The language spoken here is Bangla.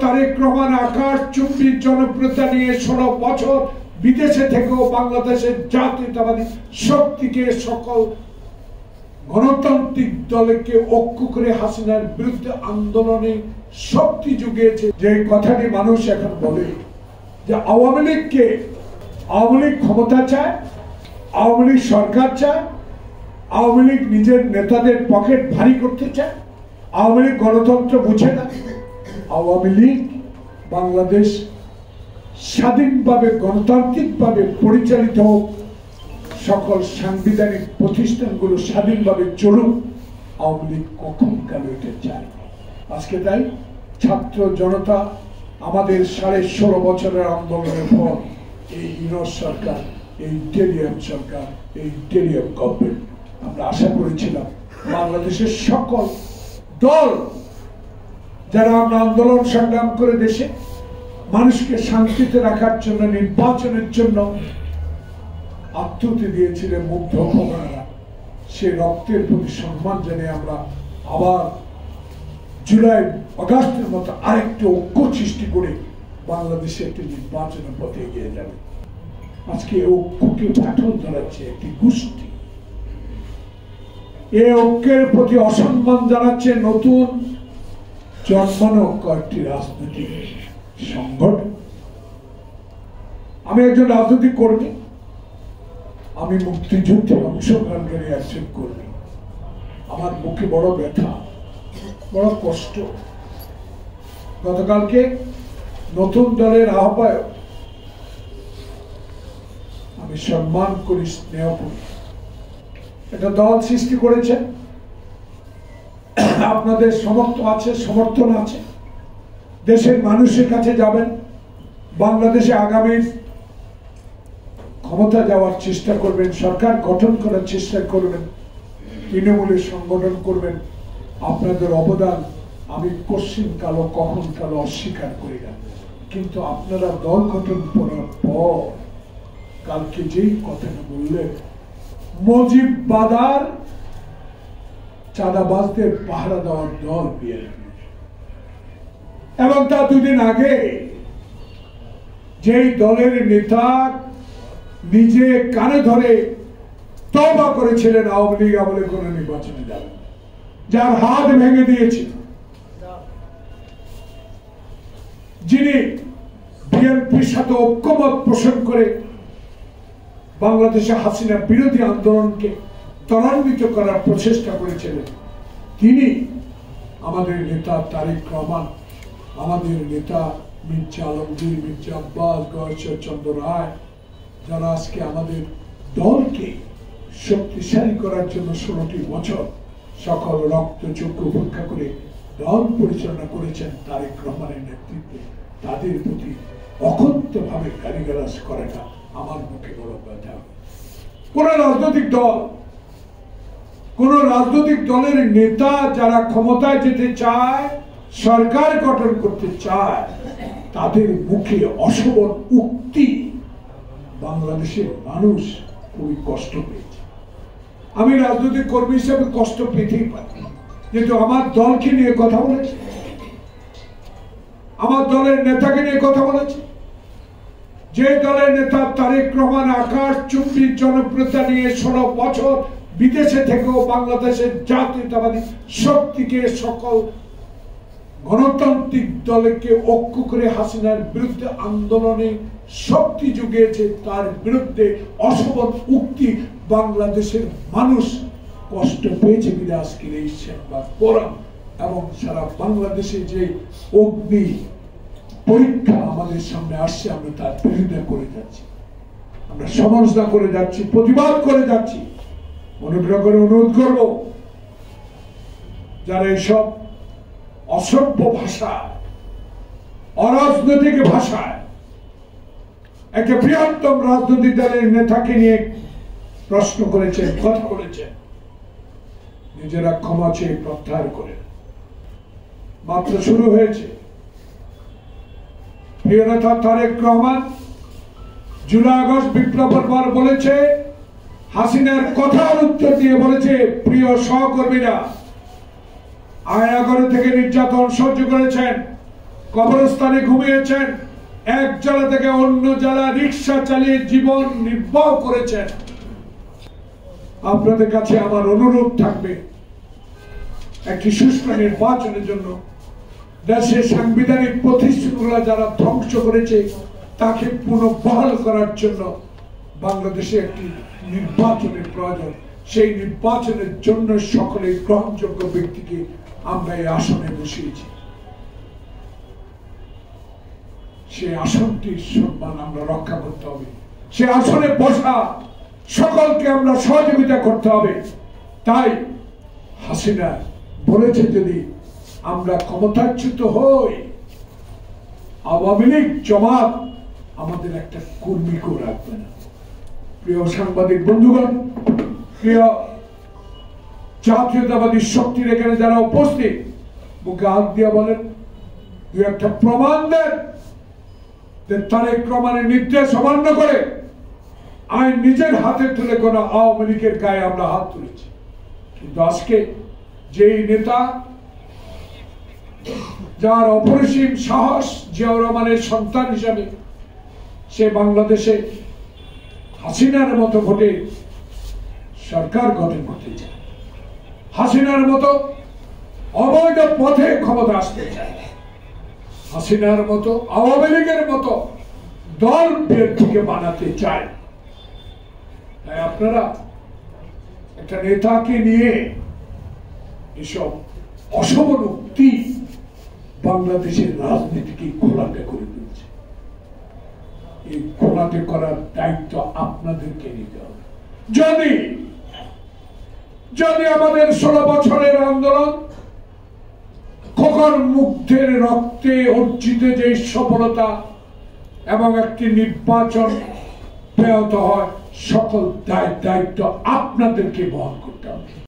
তারেক রহমান আকাশচুম্বী জনপ্রিয়তা নিয়ে 16 বছর বিদেশে থেকেও বাংলাদেশের জাতীয়তাবাদী শক্তিকে সকল গণতান্ত্রিক দলকে ঐক্য করে হাসিনার বিরুদ্ধে আন্দোলনে শক্তি জুগিয়েছে। যে কথাটি মানুষ এখন বলে যে আওয়ামী লীগ ক্ষমতা চায়, আওয়ামী লীগ সরকার চায়, আওয়ামী লীগ নিজের নেতাদের পকেট ভারী করতে চায়, আওয়ামী লীগ গণতন্ত্র বুঝে না। আওয়ামী লীগ বাংলাদেশ স্বাধীনভাবে গণতান্ত্রিকভাবে পরিচালিত হোক, সকল সাংবিধানিক প্রতিষ্ঠানগুলো স্বাধীনভাবে চলুক, আওয়ামী লীগ কখন কেন এটা চায়। আজকে তাই ছাত্র জনতা আমাদের 16.5 বছরের আন্দোলনের পর এই ইউনিট সরকার, এই টেলিয়ম সরকার, এই টেলিয়ম গভর্নমেন্ট, আমরা আশা করেছিলাম বাংলাদেশের সকল দল যারা আমরা আন্দোলন সংগ্রাম করে দেশে মানুষকে শান্তিতে রাখার জন্য, নির্বাচনের জন্য আত্মহতি দিয়েছিলেন মুগ্ধ ভগবানরা, সে রক্তের প্রতি সম্মান জানিয়ে আমরা আবার জুলাই আগস্টের মতো আরেকটি ঐক্য সৃষ্টি করে বাংলাদেশে একটি নির্বাচনের পথে এগিয়ে যাবে। আজকে ঐক্যকে পাঠন ধরাচ্ছে একটি গোষ্ঠী, এই ঐক্যের প্রতি অসম্মান জানাচ্ছে নতুন জন্মানো কয়েকটি রাজনৈতিক সংগঠন। আমি একজন রাজনৈতিক কর্মী, আমি মুক্তিযুদ্ধে অংশগ্রহণকারী একজন কর্মী। আমার মুখে বড় ব্যথা, বড় কষ্ট। গতকালকে নতুন দলের আহ্বায়ক, আমি সম্মান করি, স্নেহ করি, একটা দল সৃষ্টি করেছেন, আপনাদের সমর্থন আছে, দেশের মানুষের কাছে যাবেন, বাংলাদেশে আগামী ক্ষমতা যাওয়ার চেষ্টা করবেন, সরকার গঠন করার চেষ্টা করবেন, তৃণমূলের সংগঠন করবেন। আপনাদের অবদান আমি কখন কালো অস্বীকার করি না, কিন্তু আপনারা দল গঠন করার পর কালকে যেই কথাটা বললেন, মুজিব বাদার চাঁদাবাজদের পাহারা দেওয়ার দল বিএনপি, এবং তার 2 দিন আগে যেই দলের নেতা নিজে কানে ধরে তওবা করেছিলেন আওয়ামী লীগ আমলে কোন নির্বাচনে যাবে, যার হাত ভেঙে দিয়েছিল, যিনি বিএনপির সাথে ঐক্যমত পোষণ করে বাংলাদেশে হাসিনা বিরোধী আন্দোলনকে ত্বরান্বিত করার প্রচেষ্টা করেছিলেন, তিনি আমাদের নেতা তারেক রহমান, আমাদের নেতা মির্জা আলমগীর, মির্জা আব্বাস, গয়েশ্বরচন্দ্র রায়, যারা আজকে আমাদের দলকে শক্তিশালী করার জন্য 16টি বছর সকল রক্ত চক্ষু উপেক্ষা করে দল পরিচালনা করেছেন তারেক রহমানের নেতৃত্বে, তাদের প্রতি অকথ্যভাবে গালিগালাজ করাটা আমার মুখে বড় ব্যথা। কোন রাজনৈতিক দলের নেতা যারা ক্ষমতায় যেতে চায়, সরকার গঠন করতে চায়, তাদের মুখে অশোভন উক্তি বাংলাদেশের মানুষ খুবই কষ্ট পেয়েছে। আমি রাজনৈতিক কর্মী হিসেবে কষ্ট পেতেই পারি, কিন্তু আমার দলকে নিয়ে কথা বলেছে, আমার দলের নেতাকে নিয়ে কথা বলেছে, যে দলের নেতা তারেক রহমান আকাশচুম্বী জনপ্রিয়তা নিয়ে 16 বছর বিদেশে থেকেও বাংলাদেশের জাতীয়তাবাদী শক্তিকে সকল গণতান্ত্রিক দলকে ঐক্য করে হাসিনার বিরুদ্ধে আন্দোলনে শক্তি জুগিয়েছে, তার বিরুদ্ধে অশোভন উক্তি বাংলাদেশের মানুষ কষ্ট পেয়েছে বিধে আজকের এই সংবাদ ফোরাম এবং সারা বাংলাদেশে যে অগ্নি পরীক্ষা আমাদের সামনে আসছে, আমরা তার বিরোধিতা করে যাচ্ছি, আমরা সমালোচনা করে যাচ্ছি, প্রতিবাদ করে যাচ্ছি। অনুগ্রহ করে অনুরোধ করব, যারা এসব অসভ্য ভাষা, অরাজনৈতিক ভাষায় একটা বৃহত্তম রাজনৈতিক দলের নেতাকে নিয়ে প্রশ্ন করেছেন, কথা বলেছেন, নিজেরা ক্ষমা চেয়ে প্রত্যাহার করে। মাত্র শুরু হয়েছে। প্রিয় নেতা তারেক রহমান জুলাই আগস্ট বিপ্লবের পর বলেছে, হাসিনার কথার উত্তর দিয়ে বলেছে, প্রিয় সহকর্মীরা, আয়নাঘর থেকে নির্যাতন সহ্য করেছেন, কবরস্থানে ঘুমিয়েছেন, এক জেলা থেকে অন্য জেলা রিক্সা চালিয়ে জীবন নির্বাহ করেছেন। আপনাদের কাছে আমার অনুরোধ থাকবে, একটি সুষ্ঠু নির্বাচনের জন্য দেশের সাংবিধানিক প্রতিষ্ঠানগুলো যারা ধ্বংস করেছে তাকে পুনর্বহাল করার জন্য বাংলাদেশে একটি নির্বাচনের প্রয়োজন। সেই নির্বাচনের জন্য সকলের গ্রহণযোগ্য ব্যক্তিকে আমরা এই আসনে বসিয়েছি। সেই আসনটির সম্মান আমরা রক্ষা করতে হবে। সে আসনে বসা সকলকে আমরা সহযোগিতা করতে হবে। তাই হাসিনা বলেছে, যদি আমরা ক্ষমতাচ্যুত হই, আওয়ামী লীগ জামাত আমাদের একটা কর্মীকেও রাখবে না। প্রিয় সাংবাদিক বন্ধুগণ, প্রিয় জাতীয়তাবাদী শক্তির এখানে যারা উপস্থিত, মুখে হাত দিয়ে বলেন, দু একটা প্রমাণ দেন যে তারেক রহমানের নির্দেশ অমান্য করে আইন নিজের হাতে তুলে কোন আওয়ামী লীগের গায়ে আমরা হাত তুলেছি। কিন্তু আজকে যেই নেতা, যার অপরিসীম সাহস, জিয়াউর রহমানের সন্তান হিসাবে সে বাংলাদেশে হাসিনার মতো ভোটে সরকার গঠন করতে চায়, হাসিনার মতো অবৈধ পথে ক্ষমতা আসতে চায়, হাসিনার মতো আওয়ামী লীগের মতো দল বিএনপিকে বানাতে চায়। তাই আপনারা একটা নেতাকে নিয়ে এসব অশোভন উক্তি বাংলাদেশের রাজনীতিকে ঘোলাটে করে দিচ্ছে। এই ঘোলাটে করার দায়িত্ব আপনাদেরকে নিতে হবে। যদি আমাদের 16 বছরের আন্দোলন, খোকন মুগ্ধের রক্তে অর্জিত যে সফলতা এবং একটি নির্বাচন ব্যাহত হয়, সকল দায়িত্ব আপনাদেরকে বহন করতে হবে।